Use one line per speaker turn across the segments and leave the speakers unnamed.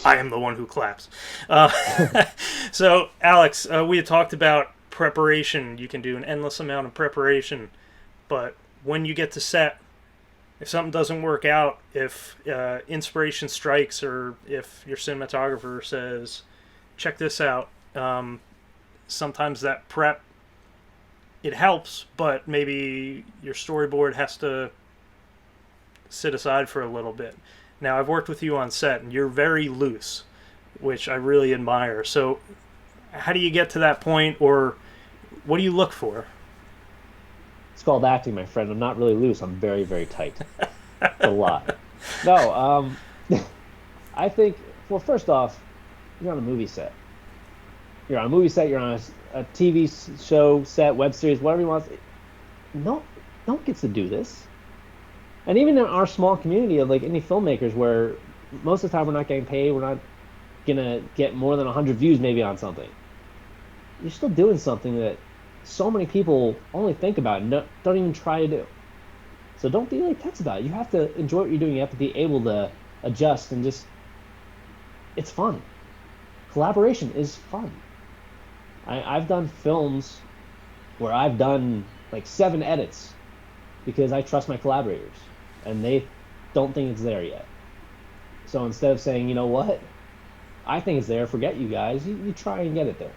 I am the one who claps. Uh, so, Alex, we had talked about preparation. You can do an endless amount of preparation, but when you get to set, if something doesn't work out, if inspiration strikes, or if your cinematographer says, check this out, sometimes that prep, it helps, but maybe your storyboard has to sit aside for a little bit. Now, I've worked with you on set, and you're very loose, which I really admire. So, how do you get to that point, or what do you look for?
It's called acting, my friend. I'm not really loose. I'm very, very tight. It's a lot. No, I think, well, first off, you're on a movie set. You're on a movie set, you're on a TV show set, web series, whatever you want. No, no one gets to do this. And even in our small community of like indie filmmakers, where most of the time we're not getting paid, we're not gonna get more than 100 views maybe on something. You're still doing something that so many people only think about and don't even try to do. So don't be like tense about it. You have to enjoy what you're doing. You have to be able to adjust and just, it's fun. Collaboration is fun. I've done films where I've done like 7 edits because I trust my collaborators and they don't think it's there yet. So instead of saying, you know what, I think it's there, forget you guys, you try and get it there.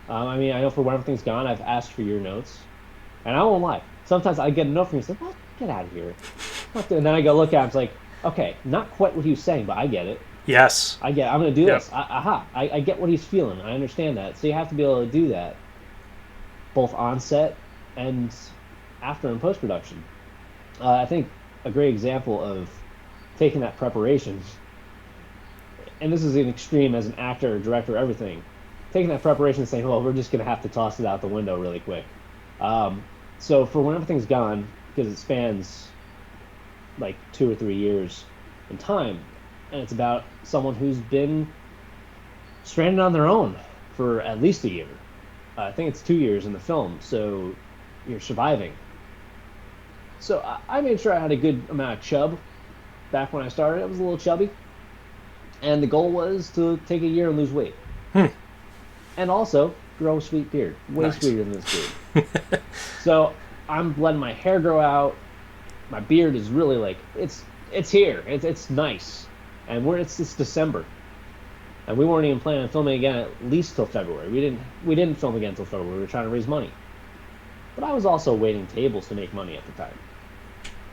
I mean, I know for When Everything's Gone, I've asked for your notes, and I won't lie. Sometimes I get a note from you and say, what? Get out of here. And then I go look at it, it's like, okay, not quite what he was saying, but I get it.
Yes.
I'm going to do
Yep.
this. I get what he's feeling. I understand that. So you have to be able to do that, both on set and after in post-production. I think a great example of taking that preparation, and this is an extreme as an actor, director, everything, taking that preparation and saying, well, we're just going to have to toss it out the window really quick. So for When Everything's Gone, because it spans like 2 or 3 years in time, and it's about someone who's been stranded on their own for at least a year. I think it's 2 years in the film, so you're surviving. So I made sure I had a good amount of chub back when I started. I was a little chubby. And the goal was to take a year and lose weight. And also grow a sweet beard. Way
Nice.
sweeter than this beard. So I'm letting my hair grow out. My beard is really like, it's here. It's nice. And it's December. And we weren't even planning on filming again at least till February. We didn't film again until February. We were trying to raise money. But I was also waiting tables to make money at the time.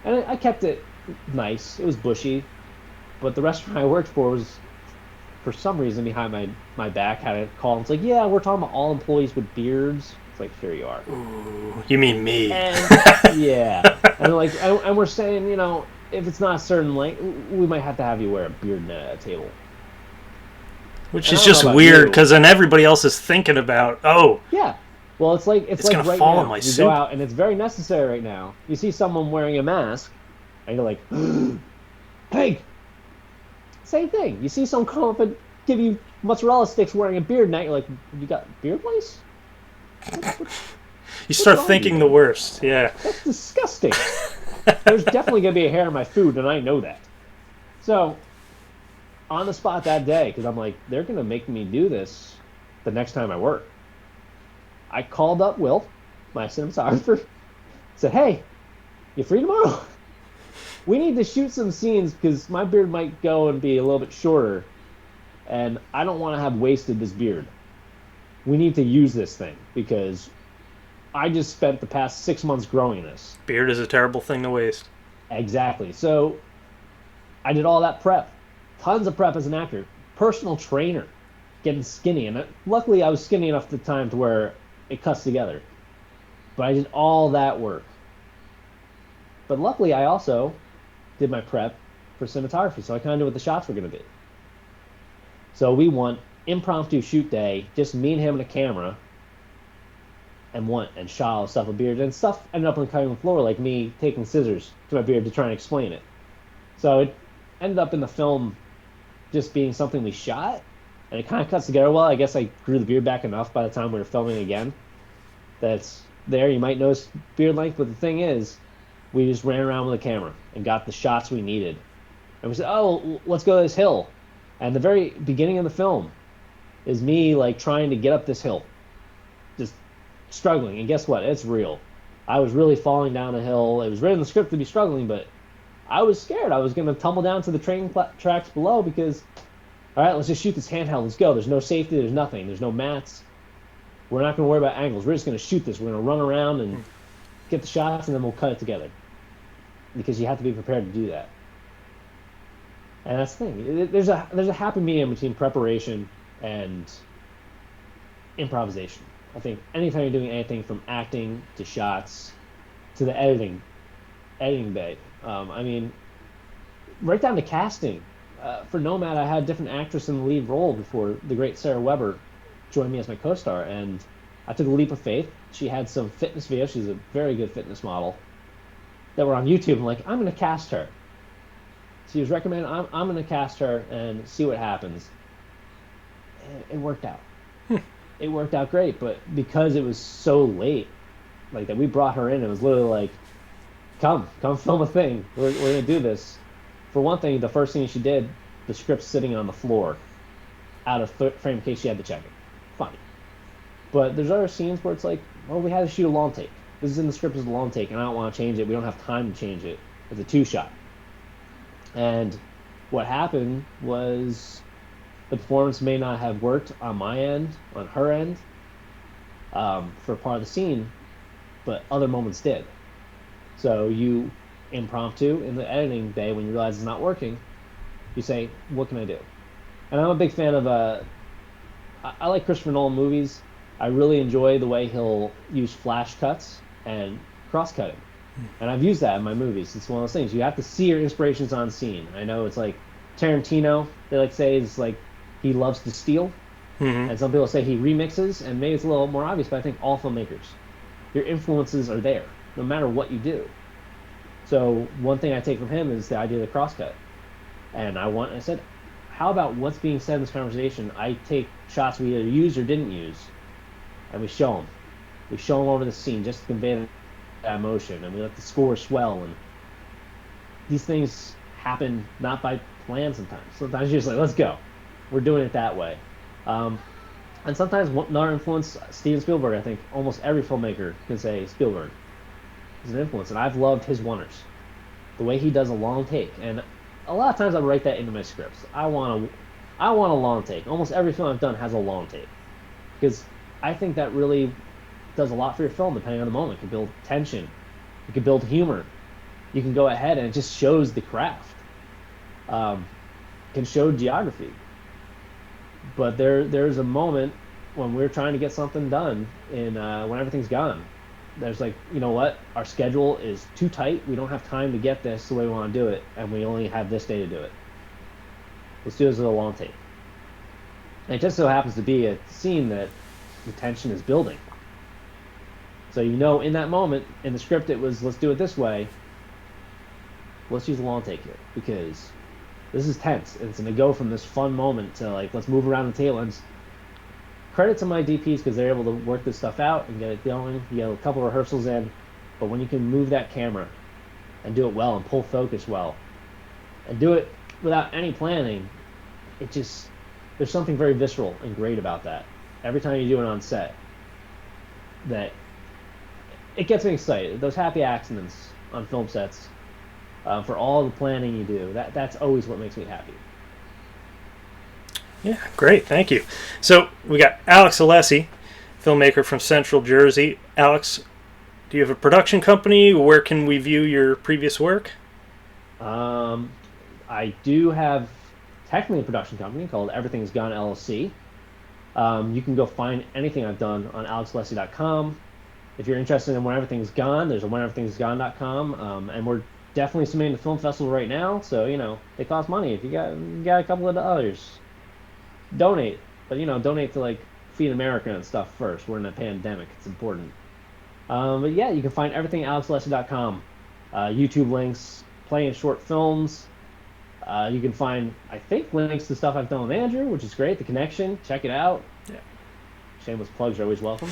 And I kept it nice. It was bushy. But the restaurant I worked for was, for some reason, behind my back, had a call. And it's like, yeah, we're talking about all employees with beards. It's like, here you are.
Ooh, you mean me?
And, yeah. And like, and we're saying, you know, if it's not a certain length, we might have to have you wear a beard at a table.
Which
And
is
I don't
just
know about
weird,
you.
because then everybody else is thinking about, oh,
Yeah. Well, it's like
It's
like
gonna
right
fall on
now.
my
You
soup.
go out and it's very necessary right now. You see someone wearing a mask, and you're like, "Hey!" Same thing. You see someone come up and give you mozzarella sticks wearing a beard, now you're like, "You got beard lace?
you start
wrong with
thinking
you,
the
man?
worst. Yeah.
That's disgusting." There's definitely gonna be a hair in my food, and I know that. So, on the spot that day, because I'm like, they're gonna make me do this the next time I work. I called up Will, my cinematographer, said, "Hey, you free tomorrow? We need to shoot some scenes because my beard might go and be a little bit shorter, and I don't want to have wasted this beard. We need to use this thing because I just spent the past 6 months growing this."
Beard is a terrible thing to waste.
Exactly. So I did all that prep, tons of prep as an actor, personal trainer, getting skinny, and luckily I was skinny enough at the time to where it cuts together. But I did all that work. But luckily I also did my prep for cinematography, so I kind of knew what the shots were going to be. So we went impromptu shoot day, just me and him and a camera, and went and shot all the stuff with beard, and stuff ended up on the cutting room floor, like me taking scissors to my beard to try and explain it. So it ended up in the film just being something we shot, and it kind of cuts together well. I guess I grew the beard back enough by the time we were filming again that's there. You might notice beard length, but the thing is, we just ran around with a camera and got the shots we needed. And we said, oh, let's go to this hill. And the very beginning of the film is me like trying to get up this hill, just struggling. And guess what? It's real. I was really falling down a hill. It was written in the script to be struggling, but I was scared. I was going to tumble down to the tracks below because, all right, let's just shoot this handheld. Let's go. There's no safety. There's nothing. There's no mats. We're not going to worry about angles. We're just going to shoot this. We're going to run around and get the shots, and then we'll cut it together. Because you have to be prepared to do that. And that's the thing. There's a happy medium between preparation and improvisation. I think anytime you're doing anything from acting to shots to the editing bay. I mean, right down to casting. For Nomad, I had a different actress in the lead role before the great Sarah Weber joined me as my co-star, and I took a leap of faith. She had some fitness videos. She's a very good fitness model that were on YouTube. I'm like, I'm going to cast her. She was recommended, I'm going to cast her and see what happens. And it worked out. It worked out great, but because it was so late, like that we brought her in, it was literally like, come film a thing. We're going to do this. For one thing, the first thing she did, the script's sitting on the floor out of frame in case she had to check it. Fine. But there's other scenes where it's like, well, we had to shoot a long take. This is in the script as a long take, and I don't want to change it. We don't have time to change it. It's a 2-shot. And what happened was the performance may not have worked on my end, on her end, for part of the scene, but other moments did. So you impromptu in the editing bay, when you realize it's not working, you say, what can I do? And I'm a big fan of I like Christopher Nolan movies. I really enjoy the way he'll use flash cuts and cross-cutting. And I've used that in my movies. It's one of those things. You have to see your inspirations on scene. I know it's like Tarantino, they like say, is like he loves to steal. Mm-hmm. And some people say he remixes, and maybe it's a little more obvious, but I think all filmmakers, your influences are there, no matter what you do. So one thing I take from him is the idea of the cross-cut. And I said, how about what's being said in this conversation? I take shots we either used or didn't use, and we show them. We show them over the scene just to convey that emotion, and we let the score swell. And these things happen not by plan sometimes. Sometimes you're just like, let's go. We're doing it that way. And sometimes another influence, Steven Spielberg, I think almost every filmmaker can say Spielberg is an influence, and I've loved his oneers. The way he does a long take, and a lot of times I write that into my scripts. I want a long take. Almost every film I've done has a long take, because I think that really does a lot for your film, depending on the moment. It can build tension, it can build humor. You can go ahead and it just shows the craft. Can show geography. But there's a moment when we're trying to get something done in when everything's gone. There's like, you know what? Our schedule is too tight. We don't have time to get this the way we want to do it, and we only have this day to do it. Let's do this with a long take. And it just so happens to be a scene that the tension is building. So you know, in that moment, in the script, it was, let's do it this way. Let's use a long take here, because this is tense. It's going to go from this fun moment to like, let's move around the table. And credit to my DPs, because they're able to work this stuff out and get it going. You get a couple of rehearsals in, but when you can move that camera and do it well and pull focus well and do it without any planning, it just, there's something very visceral and great about that. Every time you do it on set, that it gets me excited. Those happy accidents on film sets, for all the planning you do, that's always what makes me happy.
Yeah, great. Thank you. So we got Alex Alessi, filmmaker from Central Jersey. Alex, do you have a production company? Where can we view your previous work?
I do have technically a production company called Everything's Gone LLC. You can go find anything I've done on alexalessi.com. If you're interested in When Everything's Gone, there's a wheneverythingsgone.com. And we're definitely submitting to film festival right now, so they cost money. If you got a couple of dollars, donate. But donate to like Feed America and stuff first. We're in a pandemic; it's important. But yeah, you can find everything at alexalessi.com. YouTube links, plenty of short films. You can find, I think, links to stuff I've done with Andrew, which is great. The Connection, check it out. Yeah. Shameless plugs are always welcome.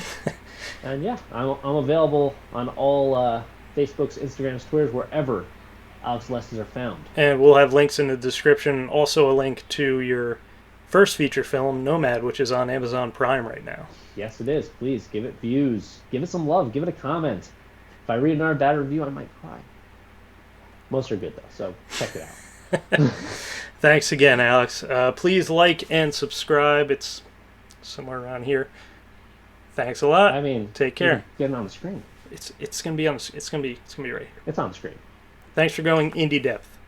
And yeah, I'm available on all Facebooks, Instagrams, Twitters, wherever Alex Lessons are found.
And we'll have links in the description. Also, a link to your first feature film, Nomad, which is on Amazon Prime right now.
Yes, it is. Please give it views. Give it some love. Give it a comment. If I read another bad review, I might cry. Most are good, though, so check it out.
Thanks again, Alex. Please like and subscribe. It's somewhere around here. Thanks a lot.
I mean,
take care.
Get it on the screen.
It's gonna be right here.
It's on the screen.
Thanks for going indie depth.